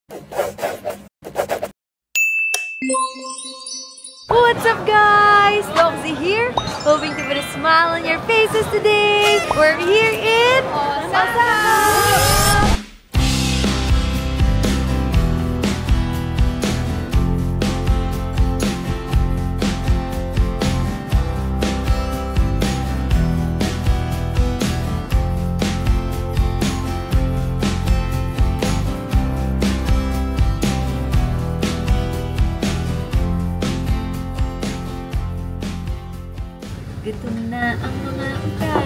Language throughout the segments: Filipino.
What's up guys? Loxy here, hoping to put a smile on your faces today. We're here in Osaka! Gutom na ang mga ukaw.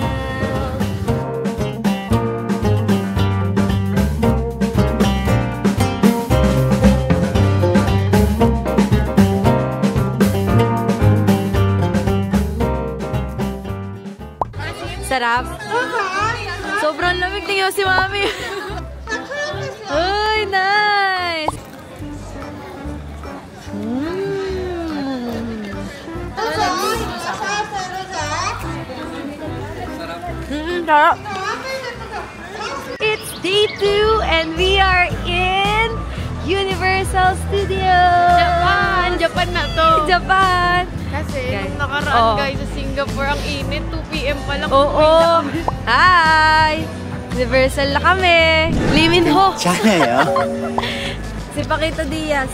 Sarap? Sobrang lamig. Tingnan si Mami. Uy, nice! Sarap. It's day 2 and we are in Universal Studios. Japan na to. Japan. Kasi nung nakaraan guys sa Singapore, ang init. 2 PM pa lang. Oo. Hi! Universal na kami. Lee Min Ho. Si Paquito Diaz.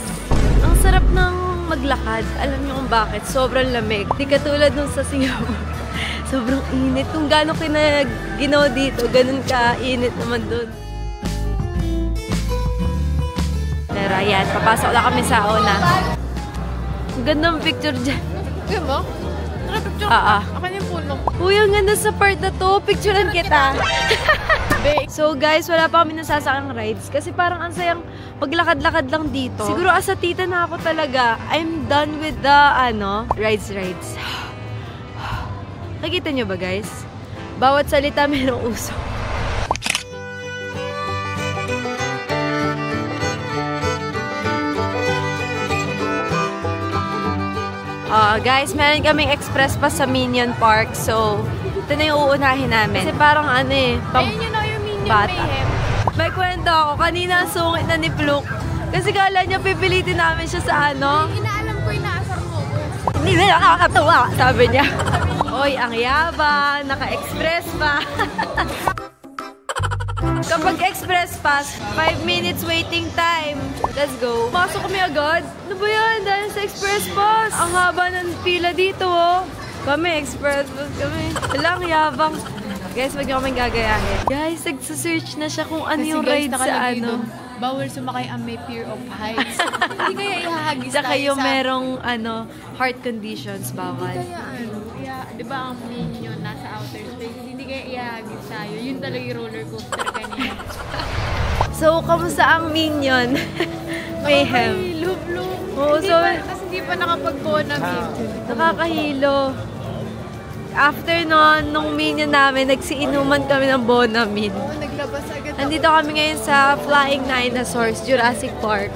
Ang sarap ng maglakad. Alam niyo kung bakit? Sobrang lamig. Di katulad nung sa Singapore. Sobrang init. Kung gano'ng ginawa dito, ganun ka-init naman dun. Pero ayan, papasok na kami sa una. Ang ganda ng picture dyan. Kaya mo? Tara, picture. Ako na yung puno. Uy, ang ganda sa part na to. Picturean kita. So guys, wala pa kami nasasakang rides. Kasi parang ang sayang paglakad-lakad lang dito. Siguro as a tita na ako talaga, I'm done with the, rides. Nakikita nyo ba guys? Bawat salita mayroong uso. Guys, meron kaming express pass sa Minion Park. So, ito na yung uunahin namin. Kasi parang ayun yun na yung Minion Mayhem. May kwento ako. Kanina sungit na ni Fluke. Kasi kala niya pipilitin namin siya sa Inaalam ko yung naasar mo. Hindi na nakakatawa, sabi niya. Oy, ang yabang, naka-express pa. Kapag express pass, 5 minutes waiting time. Let's go. Pasok kami agad. Ano ba yan? Dahil sa express pass. Ang haba ng pila dito, oh. Kami, express pass kami. Wala, ang yabang. Guys, wag niyo kaming gagayahin. Guys, nagsasearch na siya kung ano yung ride sa Bawal sumakay ang may fear of heights. Hindi kaya ihahagis tayo sa yung merong, heart conditions, bawal. Kaya, di ba ang Minion nasa outer space? Hindi kaya ihahagis tayo. Yun talaga yung roller coaster kanina. So, kamusta ang Minion? Mayhem. Nakakahilo. Oo, so, Kasi hindi pa nakapag-Bonamid. Nakakahilo. After nung Minion namin, nagsiinuman kami ng Bonamid. Oo, naglabas agad. Nandito kami ngayon sa Flying Dinosaurs, Jurassic Park.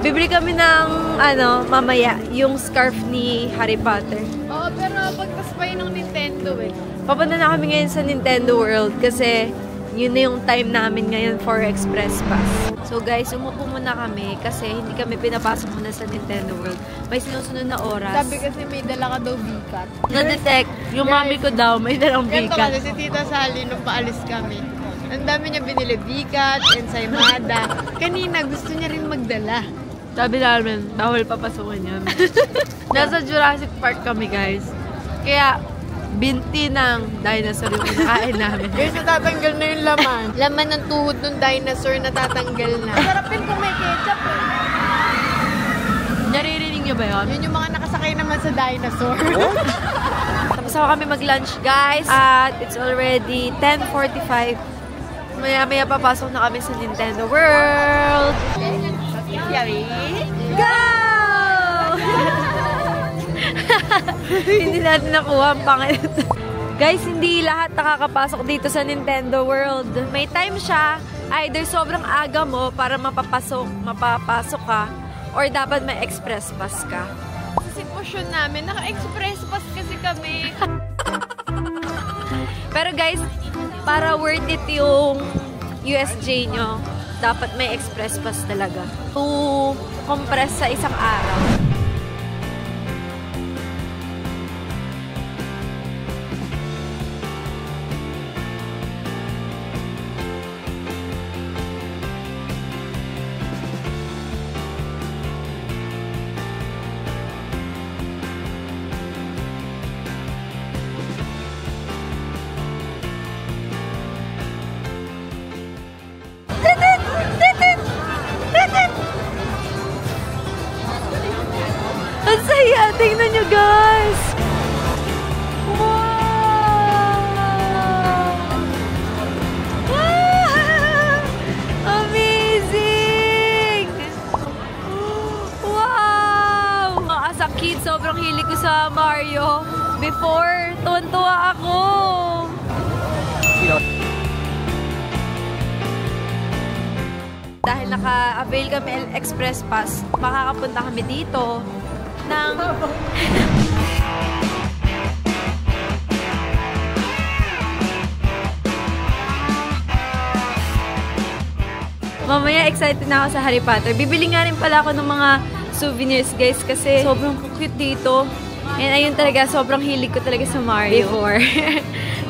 Bibili kami ng, mamaya, yung scarf ni Harry Potter. Oo, pero pagtas pa yun ng Nintendo eh. Papunta na kami ngayon sa Nintendo World kasi yun na yung time namin ngayon for Express Pass. So guys, umupo muna kami kasi hindi kami pinapasok muna sa Nintendo World. May sinusunod na oras. Sabi kasi may dala ka daw bikat. Na-detect, yung mami ko daw may dalang Ganito bikat. kasi si Tita Sally nung paalis kami. Ang dami niya binili bikat, ensaymada. Kanina gusto niya rin magdala. Sabi namin, bawal papasukin yan. Nasa Jurassic Park kami guys. Kaya, binti ng dinosaur yung kinakain namin. Guys, natatanggal na yung laman. Laman ng tuhod ng dinosaur natatanggal na. Masarap yun kung may ketchup eh. Naririnig nyo ba yun? Yun yung mga nakasakay naman sa dinosaur. Tapos ako kami mag-lunch guys. At it's already 10:45. Maya-maya papasok na kami sa Nintendo World. Yummy! Go! Hindi natin nakuha ang pangit. Guys, hindi lahat nakakapasok dito sa Nintendo World. May time siya, either sobrang aga mo para mapapasok ka, or dapat may express pass ka. Sa sitwasyon namin, naka-express pass kasi kami. Pero guys, para worth it yung USJ nyo, dapat may express pass talaga. To compress sa isang araw. Ang saya! Tingnan nyo, guys! Wow! Wow! Amazing! Wow! As a kid, sobrang hilig ko sa Mario. Before, tuwan-tuwa ako. Dahil naka-avail kami Express Pass, makakapunta kami dito ng mamaya excited na ako sa Harry Potter. Bibili nga rin pala ako ng mga souvenirs, guys, kasi sobrang cute dito. And ayun talaga, sobrang hilig ko talaga sa Mario. Before.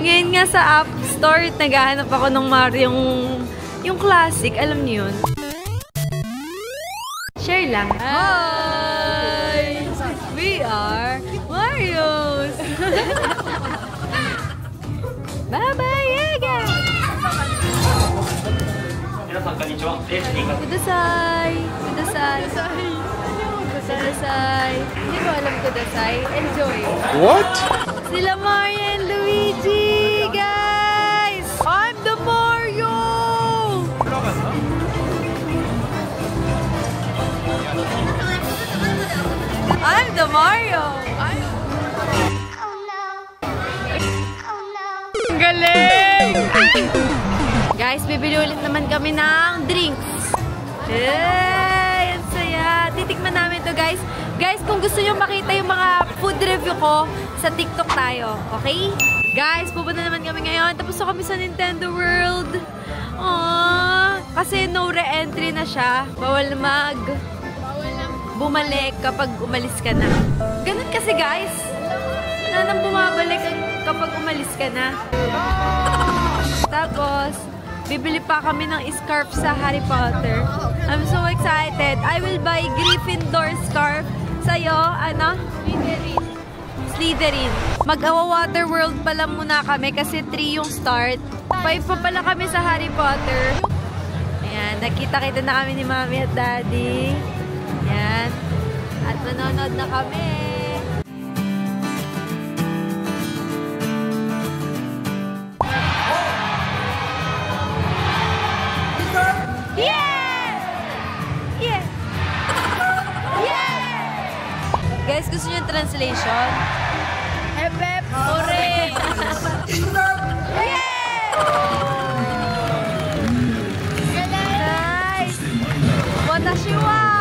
Ngayon nga sa App Store, naghahanap ako ng Mario, yung classic, alam niyo yun. Share lang. Hi! We are Marios! Bye-bye, Ega! Kudasai! Kudasai! Kudasai! Hindi ko alam kudasai. Enjoy! What? Sila Mario and Luigi! Guys! I'm the Mario! I'm the Mario! Ang galing! Guys, bibili ulit naman kami ng drinks. Hey! Ang saya! Titikman namin to, guys. Guys, kung gusto nyo makita yung mga food review ko, sa TikTok tayo. Okay? Guys, pupunta naman kami ngayon. Tapos na kami sa Nintendo World. Aww! Kasi no re-entry na siya. Bawal bumalik kapag umalis ka na. Ganun kasi, guys. Wala nang bumabalik kapag umalis ka na. Tapos, bibili pa kami ng scarf sa Harry Potter. I'm so excited. I will buy Gryffindor scarf. Sa'yo, ano? Slytherin. Mag-awa-water world pala muna kami kasi 3 yung start. 5 pa pala kami sa Harry Potter. Ayan, nakita-kita na kami ni Mami at Daddy. Ayan. At manonood na kami. Yeah! Yeah! Yeah! Guys, gusto niyo yung translation? Hep-hep! Hooray! Yeah! Nice! Watashi wa!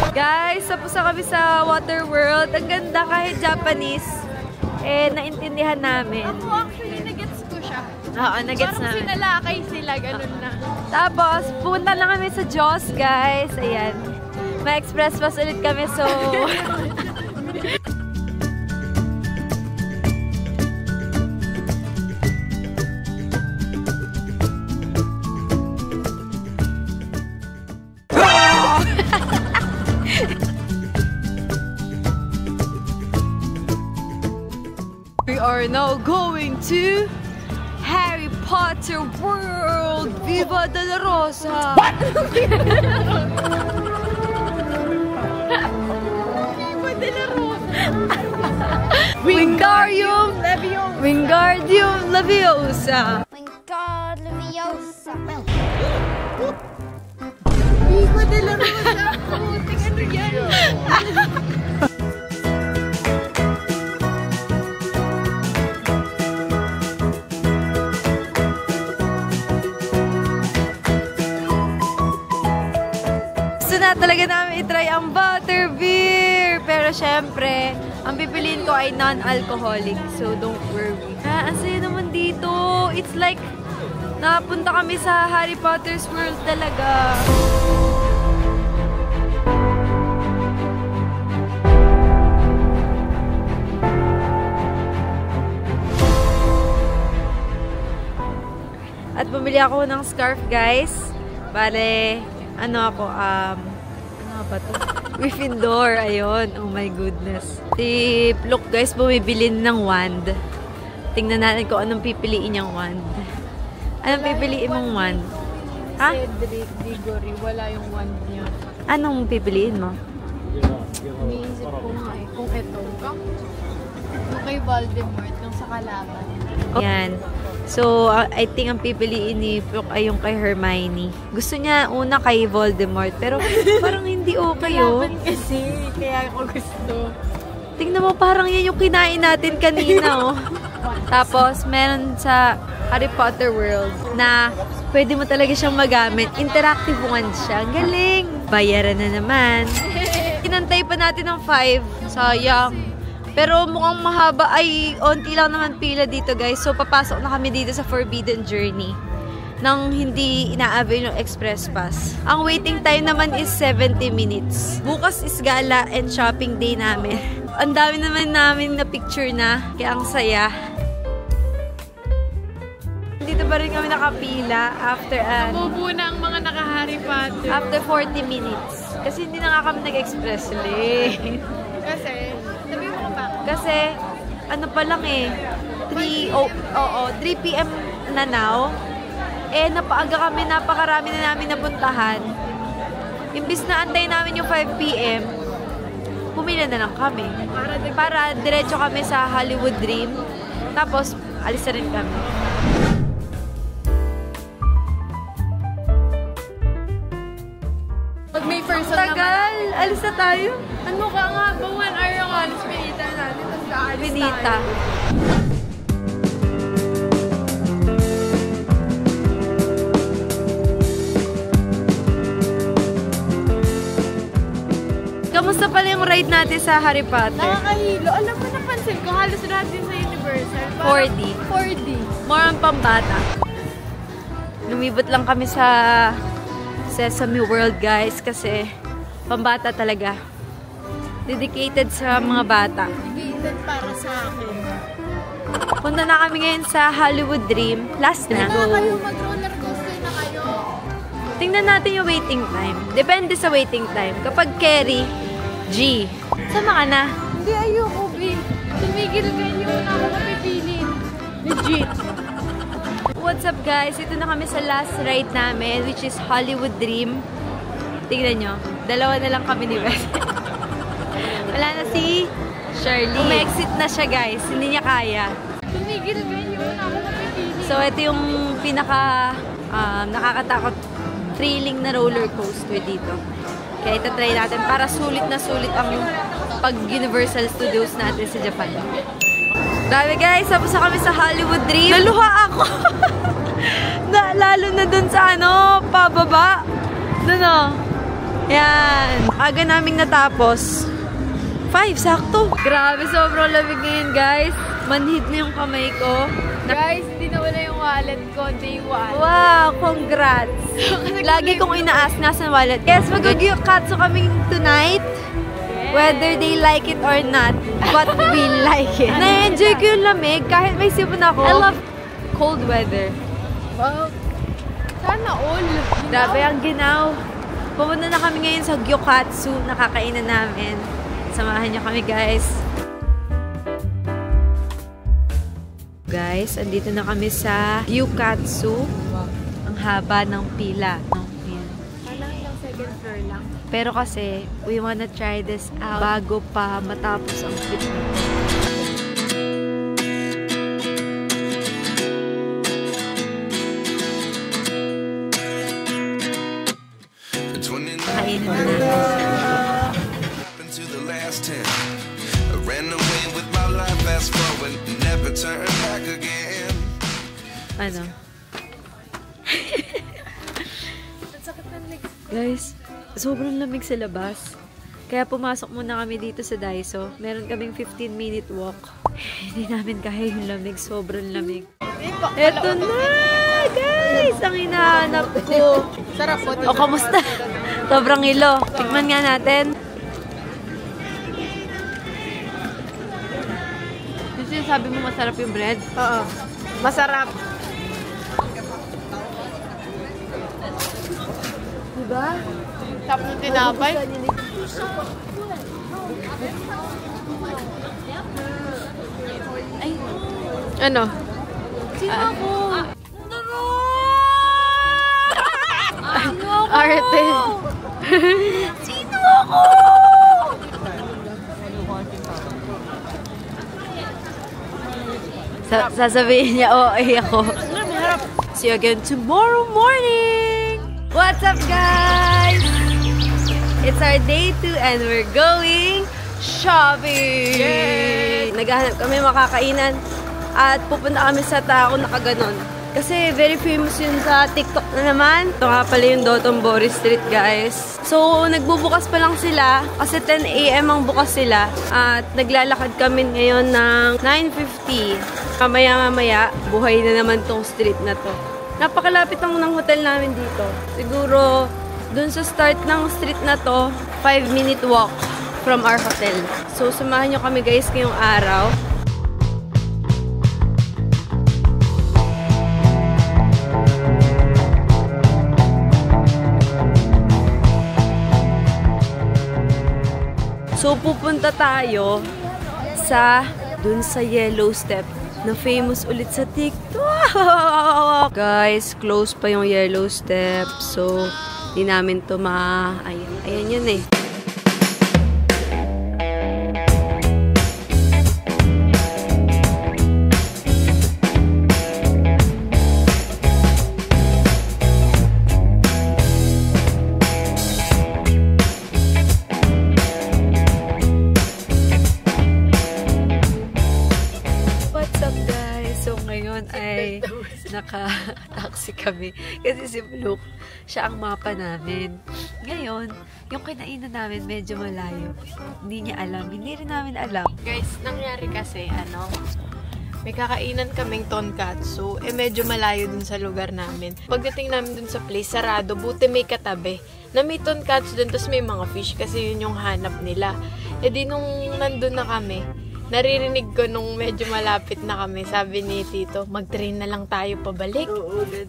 Guys, tapos na kami sa Water World. Ang ganda kahit Japanese. Eh, naintindihan namin. Ako actually, nagets ko siya. Oo, nagets namin. Parang sinalakay sila, ganun na. Tapos, punta lang kami sa Jaws, guys. Ayan. May express pass ulit kami, so... We are now going to Harry Potter World! Viva de la Rosa! What? Viva de la Rosa! Wingardium Leviosa! Wingardium Leviosa! Wingardium Leviosa! Viva de la Rosa! Puting ano yan? Talaga namin itry ang butterbeer. Pero syempre, ang pipiliin ko ay non-alcoholic. So, don't worry. Ang saya naman dito. It's like Napunta kami sa Harry Potter's world talaga. At bumili ako ng scarf, guys. Bale, ano ba to? Gryffindor, ayun. Oh my goodness. Si Look, guys, bumibili ng wand. Tingnan natin kung anong pipiliin niyang wand. Anong pipiliin mong wand? Ha? Cedric Diggory, wala yung wand niya. Anong pipiliin mo? Iniisip ko nga eh, kung ito. Yung kay Voldemort, yung sa kalaban. Yan. So, I think ang pipiliin ni Brooke ay yung kay Hermione. Gusto niya una kay Voldemort, pero parang hindi okay, oh. Kalaban kasi, kaya ako gusto. Tingnan mo, parang yan yung kinain natin kanina, oh. Tapos, meron sa Harry Potter World na pwede mo talaga siyang magamit. Interactive wand siya. Ang galing! Bayaran na naman. Inantay pa natin ng 5. Sayang. Pero mukhang mahaba. Ay, onti lang naman pila dito, guys. So, papasok na kami dito sa Forbidden Journey nang hindi ina-avail yung Express Pass. Ang waiting time naman is 70 minutes. Bukas is gala and shopping day namin. Ang dami naman namin na picture na. Kaya ang saya. Dito pa rin kami nakapila after Bubuna ang mga naka-Harry Potter. after 40 minutes. Kasi hindi na nga kami nag-express lane. Kasi, sabi mo ka ba? Kasi, ano pa lang eh, 3 p.m. na now. Eh, napaaga kami, napakarami na namin napuntahan. Imbis na antay namin yung 5 p.m., pumila na lang kami. Para diretso kami sa Hollywood Dream. Tapos, alis na rin kami. Pag may person naman. Tagal! Alis na tayo. Ano ka nga ba? 1 hour yung alis, pinita natin. Tapos kaalis Binita. tayo. Kamusta pala yung ride natin sa Harry Potter? Nakakahilo. Alam mo, napansin ko, halos lahat din sa Universal. 4D. 4D. More on pambata. Lumibot lang kami sa Sesame World, guys, kasi pambata talaga. Dedicated sa mga bata. Dedicated para sa akin. Punta na kami ngayon sa Hollywood Dream. Last na. Kaya kayo mag-roller coaster na kayo. Tingnan natin yung waiting time. Depende sa waiting time. Kapag carry, G. Sama ka na. Hindi, ayoko, B. Tumigil kayo na ako mapipili. Legit. What's up, guys? Ito na kami sa last ride namin, which is Hollywood Dream. Tingnan nyo. Dalawa na lang kami ni Beth. Wala na si Shirley. Umexit na siya, guys. Hindi niya kaya. Tumigil kayo na ako mapipili. So, ito yung pinaka nakakatakot, thrilling na roller coaster dito. Kaya ito try natin para sulit na sulit ang pag-Universal Studios natin sa Japan. Dami, guys, tapos na kami sa Hollywood Dream. Naluha ako! Lalo na dun sa pababa. Dun Yan. Aga naming natapos. 5, sakto. Grabe, sobrang lamig ngayon, guys. Manhid na yung kamay ko. Guys, hindi na wala yung wallet ko. Day 1. Wow, congrats! Lagi kong ina-ask nasan wallet. Yes, mag-gyukatsu kami tonight. Whether they like it or not. But we like it. Na-enjoy ko yung lamig kahit may sipon ako. I love cold weather. Wow. Sana all. Grabe ang ginaw. Pumunta na kami ngayon sa gyukatsu. Nakakainan namin. Samahan niyo kami, guys. Guys, andito na kami sa gyukatsu. Ang haba ng pila. Parang lang second floor lang. Pero kasi, we wanna try this out bago pa matapos ang trip nito. Kainin na natin. Ano? Guys, sobrang lamig sa labas. Kaya pumasok muna kami dito sa Daiso. Meron kaming 15-minute walk. Hindi namin kaya yung lamig. Sobrang lamig. Eto na, guys! Guys, ang hinahanap ko. Sarap po. O, kamusta? Sobrang ilo. Tikman nga natin. Yung sabi mo masarap yung bread? Oo. Masarap. Diba? Sarap ng tinapay. Ay, Ano? sino ako? Arte. Sino ako? Sasabihin niya, ako. See you again tomorrow morning! What's up, guys? It's our day 2 and we're going shopping! Yay! Naghahanap kami makakainan at pupunta kami sa Tao nakaganon. Kasi very famous yun sa TikTok na naman. Ito nga pala yung Dotonbori Street, guys. So, nagbubukas pa lang sila. Kasi 10 AM ang bukas sila. At naglalakad kami ngayon ng 9:50. Mamaya-mamaya, buhay na naman tong street na to. Napakalapit lang ng hotel namin dito. Siguro, dun sa start ng street na to, 5-minute walk from our hotel. So, samahan nyo kami, guys, ngayong araw. So, pupunta tayo dun sa Yellow Step na famous ulit sa TikTok. Guys, close pa yung Yellow Step. So, di namin to ayan yun eh. Naka-taxi kami. Kasi si Luke, siya ang mapa namin. Ngayon, yung kinainan namin medyo malayo. Hindi niya alam. Hindi rin namin alam. Guys, nangyari kasi, may kakainan kaming tonkatsu. Medyo malayo dun sa lugar namin. Pagdating namin dun sa place, sarado. Buti may katabi. Na may tonkatsu dun, tapos may mga fish. Kasi yun yung hanap nila. Di nung nandun na kami, naririnig ko nung medyo malapit na kami, sabi ni Tito, mag-train na lang tayo pabalik.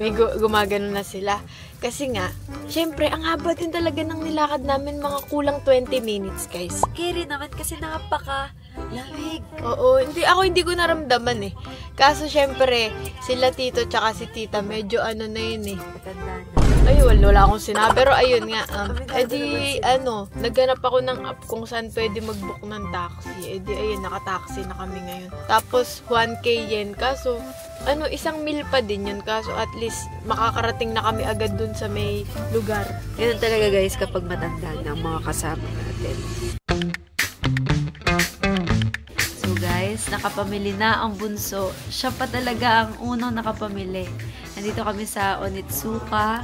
May gumagano na sila. Kasi nga, syempre, ang haba din talaga ng nilakad namin, mga kulang 20 minutes, guys. Scary naman kasi napaka-lamig. Oo, hindi ko naramdaman eh. Kaso syempre, sila Tito tsaka si Tita, medyo na yun eh. Matanda na. Ay, wala akong sinabi. Pero ayun nga, naghanap ako ng app kung saan pwede mag-book ng taxi. Ayun, naka-taxi na kami ngayon. Tapos, 1K yen. Kaso, isang meal pa din yun. Kaso, at least, makakarating na kami agad dun sa may lugar. Ganun talaga, guys, kapag matanda na ang mga kasama natin. So, guys, nakapamili na ang bunso. Siya pa talaga ang unang nakapamili. Nandito kami sa Onitsuka.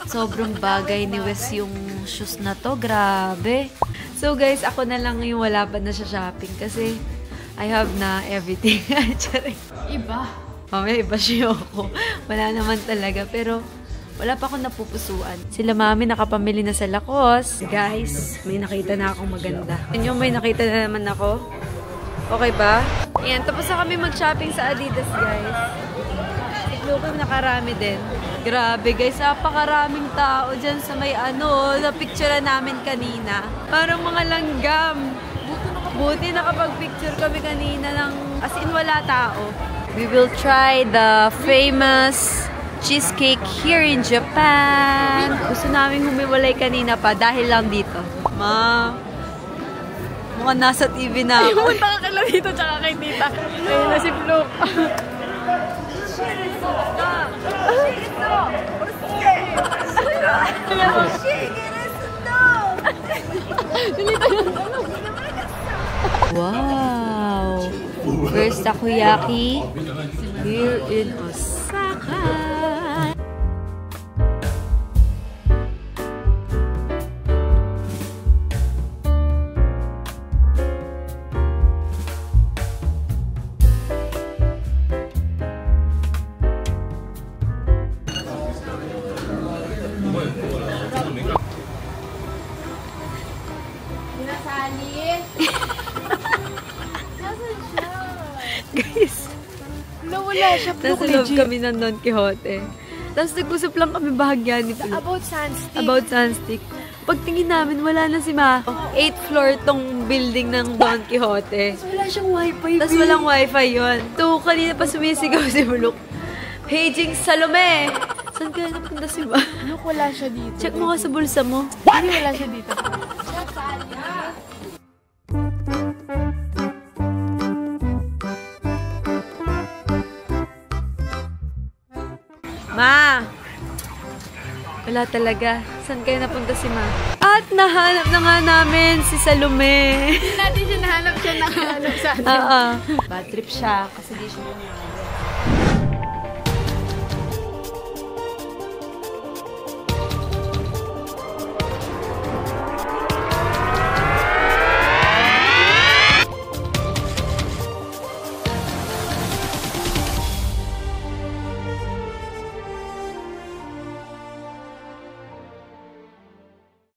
Sobrang bagay ni Wes yung shoes na to. Grabe. So guys, ako na lang yung wala pa na sa shopping kasi I have na everything. Iba. Mamaya iba siya ako. Wala naman talaga. Pero wala pa akong napupusuan. Sila mami nakapamili na sa Lacoste. Guys, may nakita na akong maganda. Inyo may nakita na naman ako. Okay ba? Ayan, tapos na kami mag-shopping sa Adidas, guys. Lupa nakarami din. Grabe guys, napakaraming tao dyan sa may na-picture namin kanina. Parang mga langgam. Buti nakapag-picture kami kanina ng, as in wala tao. We will try the famous cheesecake here in Japan. Gusto namin humiwalay kanina pa dahil lang dito. Mukhang nasa TV na ako. Pumunta ka lang dito tsaka kay Tita. Ayun na si Fluke. Wow! First takoyaki here in Osaka. Sally? Nasaan siya? Guys, Wala siya. nasa loob kami ng Don Quixote. Tapos nag-usap lang kami bahagyan ni Philip. About Sunstick. About Sunstick. Pagtingin namin, wala na si Ma. 8th floor tong building ng Don Quixote. Wala siyang wifi. Tapos walang wifi yun. To, kanina pa sumisigaw si Bulok. Paging Salome! Saan kaya napunta si Ma? Look, wala siya dito. Check mo nga sa bulsa mo. Hindi, wala siya dito. Ma! Wala talaga. Saan kaya napunta si Ma? At nahanap na nga namin si Salome. Hindi natin siya nahanap sa atin. Oo. Bad trip siya kasi di siya